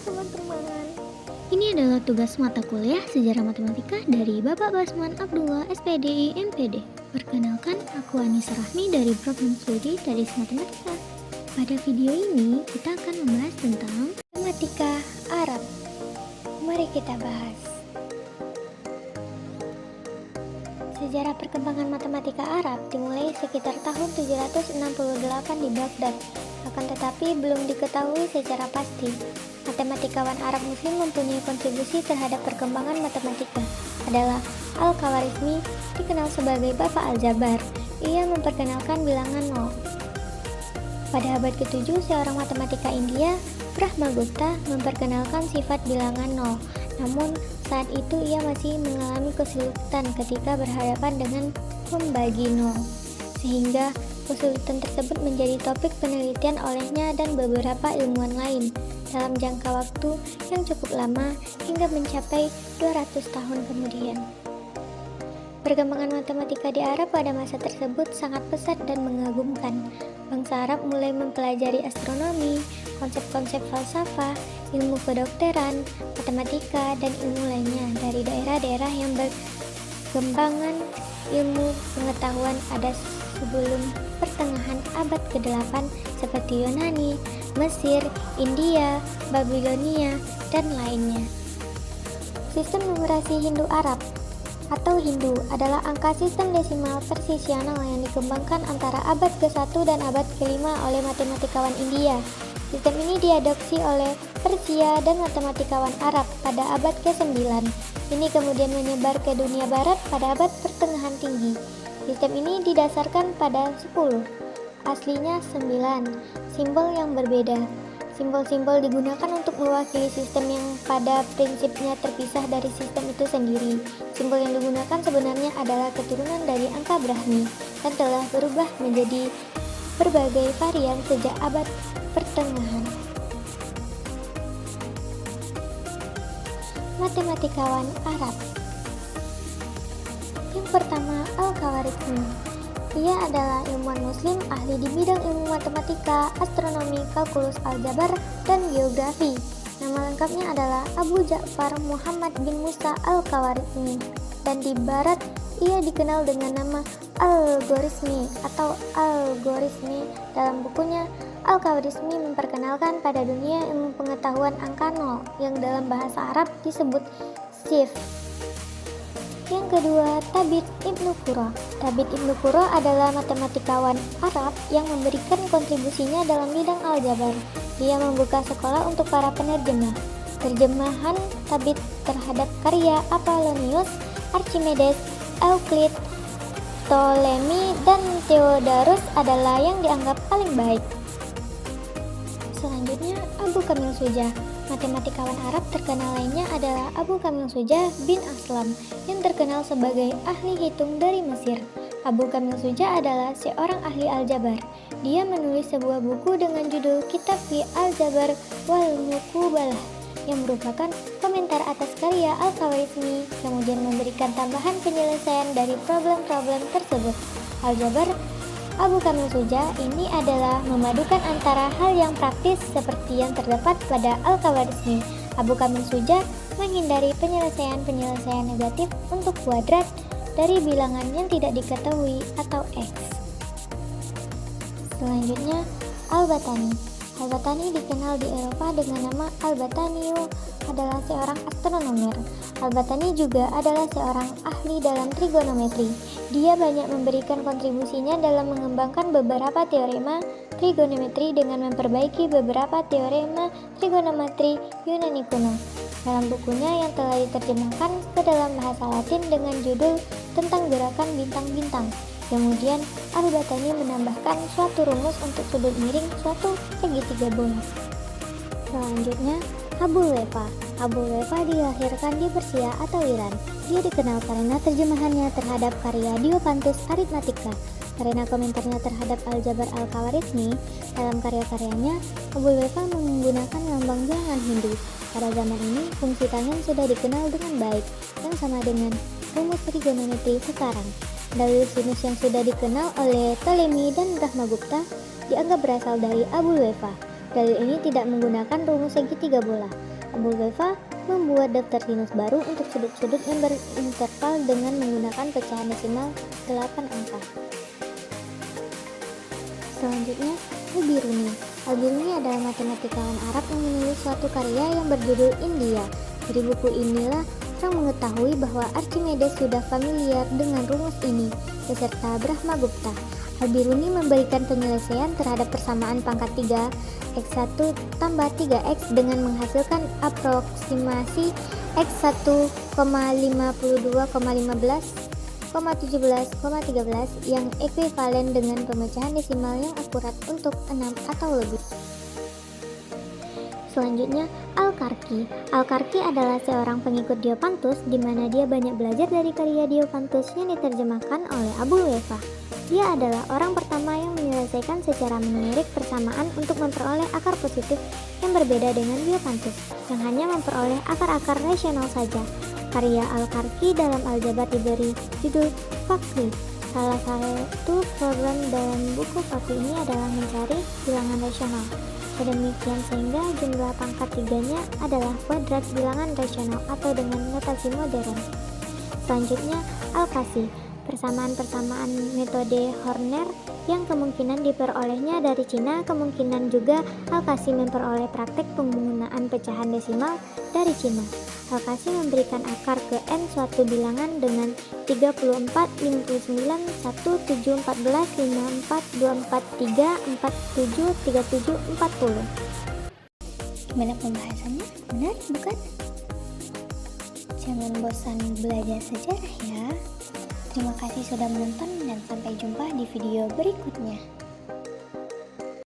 teman-teman. Ini adalah tugas mata kuliah Sejarah Matematika dari Bapak Basman Abdullah SPDI MPD. Perkenalkan, aku Anissa Rahmi dari Problem Studi Tadis Matematika. Pada video ini, kita akan membahas tentang matematika Arab. Mari kita bahas. Sejarah perkembangan matematika Arab dimulai sekitar tahun 768 di Baghdad. Akan tetapi belum diketahui secara pasti. Matematikawan Arab Muslim mempunyai kontribusi terhadap perkembangan matematika adalah Al-Khawarizmi, dikenal sebagai Bapak Al-Jabar. Ia memperkenalkan bilangan nol. Pada abad ke-7, seorang matematika India, Brahmagupta, memperkenalkan sifat bilangan nol. Namun, saat itu ia masih mengalami kesulitan ketika berhadapan dengan membagi nol, sehingga kesulitan tersebut menjadi topik penelitian olehnya dan beberapa ilmuwan lain dalam jangka waktu yang cukup lama hingga mencapai 200 tahun kemudian. Perkembangan matematika di Arab pada masa tersebut sangat pesat dan mengagumkan. Bangsa Arab mulai mempelajari astronomi, konsep-konsep falsafah, ilmu kedokteran, matematika, dan ilmu lainnya dari daerah-daerah yang berkembangan ilmu pengetahuan ada sebelum pertengahan abad ke-8 seperti Yunani, Mesir, India, Babilonia, dan lainnya. Sistem numerasi Hindu-Arab atau Hindu adalah angka sistem desimal presisional yang dikembangkan antara abad ke-1 dan abad ke-5 oleh matematikawan India. Sistem ini diadopsi oleh Persia dan matematikawan Arab pada abad ke-9. Ini kemudian menyebar ke dunia barat pada abad pertengahan tinggi. Sistem ini didasarkan pada 10, aslinya 9, simbol yang berbeda. Simbol-simbol digunakan untuk mewakili sistem yang pada prinsipnya terpisah dari sistem itu sendiri. Simbol yang digunakan sebenarnya adalah keturunan dari angka Brahmi dan telah berubah menjadi berbagai varian sejak abad pertengahan. Matematikawan Arab. Yang pertama, Al-Khawarizmi. Ia adalah ilmuwan muslim ahli di bidang ilmu matematika, astronomi, kalkulus, aljabar, dan geografi. Nama lengkapnya adalah Abu Ja'far Muhammad bin Musa Al-Khawarizmi, dan di barat ia dikenal dengan nama Algorismi atau Algorismi. Dalam bukunya, Al-Khawarizmi memperkenalkan pada dunia ilmu pengetahuan angka nol yang dalam bahasa Arab disebut sif. Yang kedua, Thabit Ibnu Qurra. Thabit Ibnu Qurra adalah matematikawan Arab yang memberikan kontribusinya dalam bidang aljabar. Dia membuka sekolah untuk para penerjemah. Terjemahan Thabit terhadap karya Apollonius, Archimedes, Euclid, Ptolemy, dan Theodorus adalah yang dianggap paling baik. Selanjutnya, Abu Kamil Sujah. Matematikawan Arab terkenal lainnya adalah Abu Kamil Sujah bin Aslam yang terkenal sebagai ahli hitung dari Mesir. Abu Kamil Sujah adalah seorang ahli aljabar. Dia menulis sebuah buku dengan judul Kitab fi Al-Jabar wal Muqabalah yang merupakan komentar atas karya Al-Khawarizmi, kemudian memberikan tambahan penyelesaian dari problem-problem tersebut. Aljabar Abu Kamil Sujah ini adalah memadukan antara hal yang praktis seperti yang terdapat pada Al-Khawarizmi. Abu Kamil Sujah menghindari penyelesaian-penyelesaian negatif untuk kuadrat dari bilangan yang tidak diketahui atau X. Selanjutnya, Al-Battani. Al-Battani dikenal di Eropa dengan nama Al-Battaniyu, adalah seorang astronomer. Al-Battani juga adalah seorang ahli dalam trigonometri. Dia banyak memberikan kontribusinya dalam mengembangkan beberapa teorema trigonometri dengan memperbaiki beberapa teorema trigonometri Yunani kuno. Dalam bukunya yang telah diterjemahkan ke dalam bahasa Latin dengan judul Tentang Gerakan Bintang-Bintang. Kemudian, Al-Battani menambahkan suatu rumus untuk sudut miring suatu segitiga bola. Selanjutnya, Abul Wafa. Abul Wafa dilahirkan di Persia atau Iran. Dia dikenal karena terjemahannya terhadap karya Diopantus Arithmetica. Karena komentarnya terhadap aljabar Al-Khawarizmi, dalam karya-karyanya, Abul Wafa menggunakan lambang bilangan Hindu. Pada zaman ini, fungsi tangen sudah dikenal dengan baik, yang sama dengan rumus trigonometri sekarang. Dalil sinus yang sudah dikenal oleh Ptolemy dan Brahmagupta dianggap berasal dari Abul Wafa. Dalil ini tidak menggunakan rumus segitiga bola. Abu Wafa membuat daftar sinus baru untuk sudut-sudut yang berinterval dengan menggunakan pecahan desimal 8 angka. Selanjutnya, Al-Biruni. Al-Biruni adalah matematikawan Arab yang menulis suatu karya yang berjudul India. Dari buku inilah orang mengetahui bahwa Archimedes sudah familiar dengan rumus ini beserta Brahmagupta. Al-Biruni memberikan penyelesaian terhadap persamaan pangkat 3 x1 tambah 3x dengan menghasilkan aproksimasi x1, 52,15,17,13 yang ekuivalen dengan pemecahan desimal yang akurat untuk 6 atau lebih. Selanjutnya, Al-Karki. Al-Karki adalah seorang pengikut Diopantus di mana dia banyak belajar dari karya Diopantus yang diterjemahkan oleh Abu Wafa. Dia adalah orang pertama yang menyelesaikan secara numerik persamaan untuk memperoleh akar positif yang berbeda dengan Diopantus, yang hanya memperoleh akar-akar rasional saja. Karya Al-Karki dalam aljabar diberi judul Fakri. Salah satu problem dalam buku Fakri ini adalah mencari bilangan rasional. Sedemikian sehingga jumlah pangkat 3-nya adalah kuadrat bilangan rasional atau dengan notasi modern. Selanjutnya, Al-Kasi. Persamaan-persamaan metode Horner yang kemungkinan diperolehnya dari Cina, kemungkinan juga Al-Kasi memperoleh praktek penggunaan pecahan desimal dari Cina. Al-Kasi memberikan akar ke n suatu bilangan dengan 34, 59, 1, 7, 14, 54, 24, 3, 47, 37, 40. Gimana pembahasannya? Menarik bukan? Jangan bosan belajar sejarah ya. Terima kasih sudah menonton dan sampai jumpa di video berikutnya.